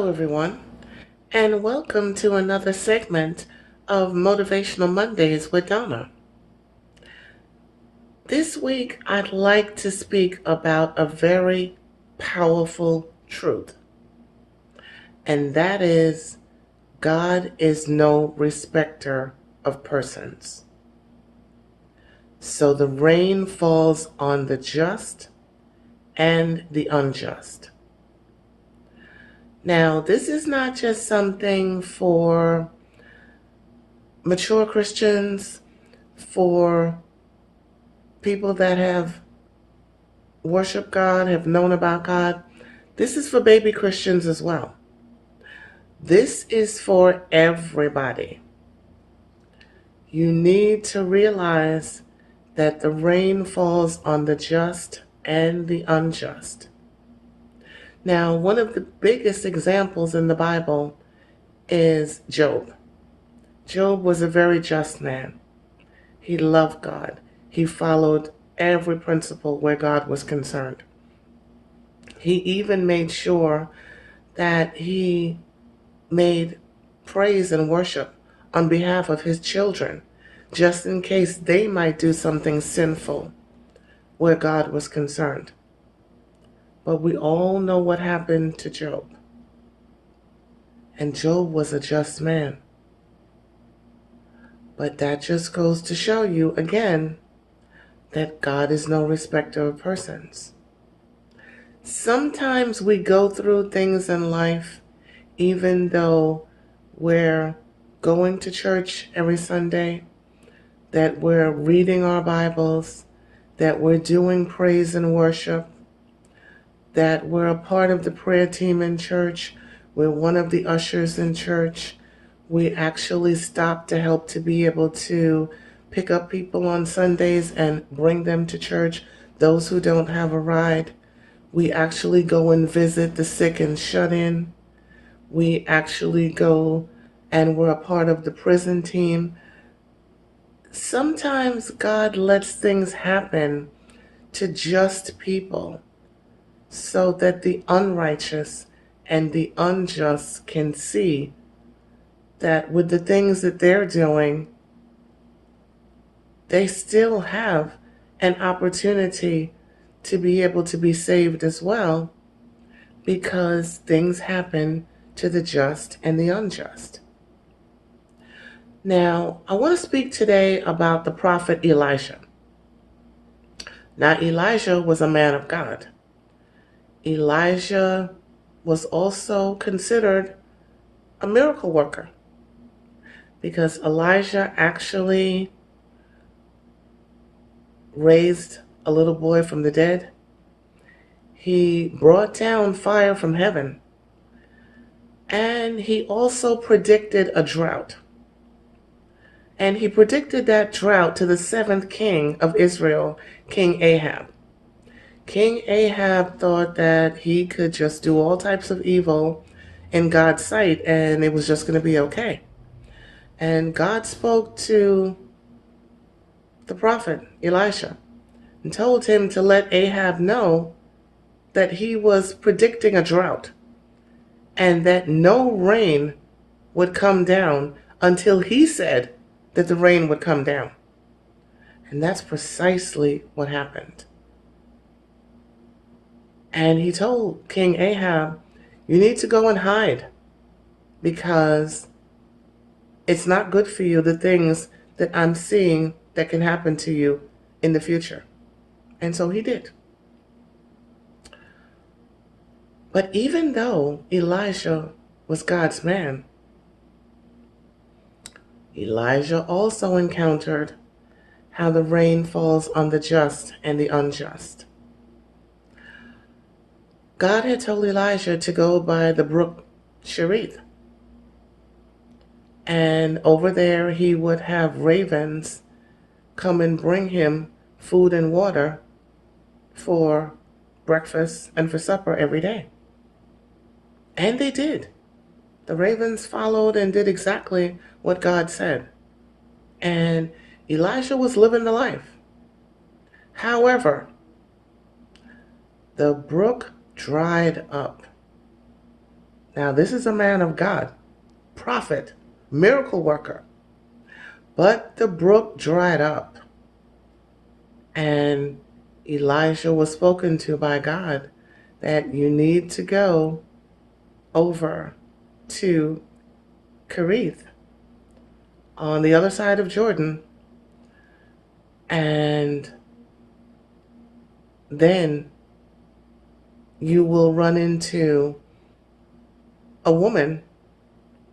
Hello, everyone, and welcome to another segment of Motivational Mondays with Donna. This week, I'd like to speak about a very powerful truth, and that is God is no respecter of persons. So the rain falls on the just and the unjust. Now, this is not just something for mature Christians, for people that have worshiped God, have known about God. This is for baby Christians as well. This is for everybody. You need to realize that the rain falls on the just and the unjust. Now, one of the biggest examples in the Bible is Job. Job was a very just man. He loved God. He followed every principle where God was concerned. He even made sure that he made praise and worship on behalf of his children, just in case they might do something sinful where God was concerned. But we all know what happened to Job. And Job was a just man. But that just goes to show you again that God is no respecter of persons. Sometimes we go through things in life, even though we're going to church every Sunday, that we're reading our Bibles, that we're doing praise and worship, that we're a part of the prayer team in church, we're one of the ushers in church. We actually stop to help to be able to pick up people on Sundays and bring them to church, those who don't have a ride. We actually go and visit the sick and shut in. We actually go and we're a part of the prison team. Sometimes God lets things happen to just people so that the unrighteous and the unjust can see that with the things that they're doing, they still have an opportunity to be able to be saved as well, because things happen to the just and the unjust. Now, I want to speak today about the prophet Elijah. Now, Elijah was a man of God. Elijah was also considered a miracle worker because Elijah actually raised a little boy from the dead. He brought down fire from heaven. And he also predicted a drought. And he predicted that drought to the seventh king of Israel, King Ahab. King Ahab thought that he could just do all types of evil in God's sight and it was just going to be okay. And God spoke to the prophet Elisha and told him to let Ahab know that he was predicting a drought and that no rain would come down until he said that the rain would come down. And that's precisely what happened. And he told King Ahab, you need to go and hide because it's not good for you, the things that I'm seeing that can happen to you in the future. And so he did. But even though Elijah was God's man, Elijah also encountered how the rain falls on the just and the unjust. God had told Elijah to go by the brook Cherith. And over there he would have ravens come and bring him food and water for breakfast and for supper every day. And they did. The ravens followed and did exactly what God said. And Elijah was living the life. However, the brook dried up. Now, this is a man of God, prophet, miracle worker. But the brook dried up, and Elijah was spoken to by God that you need to go over to Kerith on the other side of Jordan, and then you will run into a woman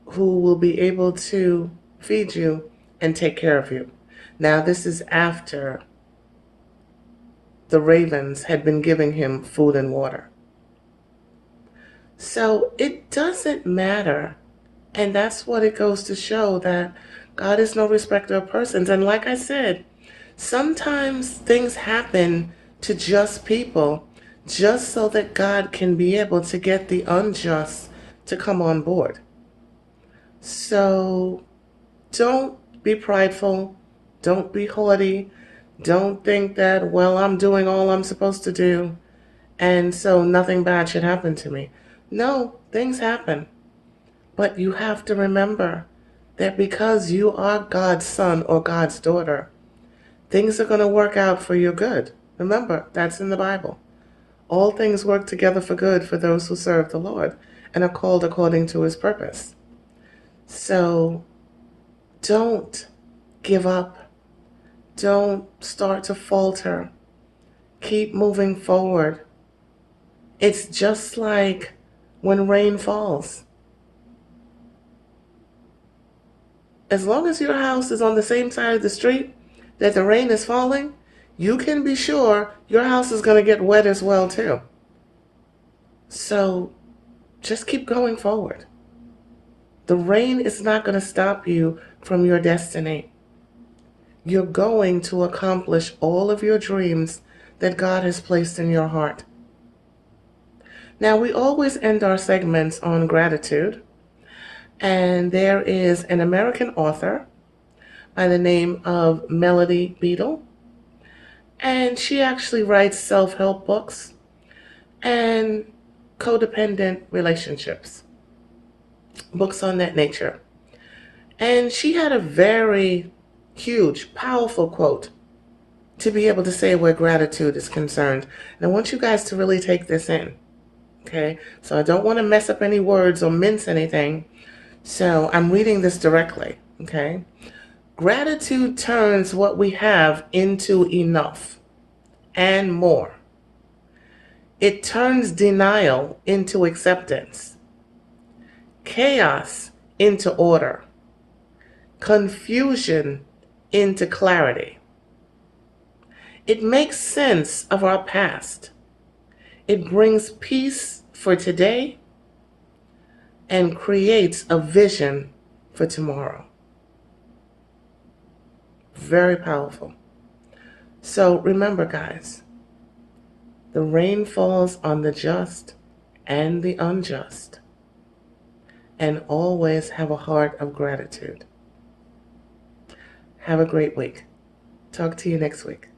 who will be able to feed you and take care of you. Now, this is after the ravens had been giving him food and water. So it doesn't matter. And that's what it goes to show, that God is no respecter of persons. And like I said, sometimes things happen to just people just so that God can be able to get the unjust to come on board. So don't be prideful. Don't be haughty. Don't think that, well, I'm doing all I'm supposed to do, and so nothing bad should happen to me. No, things happen. But you have to remember that because you are God's son or God's daughter, things are going to work out for your good. Remember, that's in the Bible. All things work together for good for those who serve the Lord and are called according to his purpose. So don't give up. Don't start to falter. Keep moving forward. It's just like when rain falls. As long as your house is on the same side of the street that the rain is falling, you can be sure your house is going to get wet as well too. So just keep going forward. The rain is not going to stop you from your destiny. You're going to accomplish all of your dreams that God has placed in your heart. Now, we always end our segments on gratitude, and there is an American author by the name of Melody Beadle, and she actually writes self-help books and codependent relationships, books on that nature. And she had a very huge, powerful quote to be able to say where gratitude is concerned. And I want you guys to really take this in, okay? So I don't want to mess up any words or mince anything, so I'm reading this directly, okay? Gratitude turns what we have into enough and more. It turns denial into acceptance, chaos into order, confusion into clarity. It makes sense of our past. It brings peace for today and creates a vision for tomorrow. Very powerful. So remember, guys, the rain falls on the just and the unjust. And always have a heart of gratitude. Have a great week. Talk to you next week.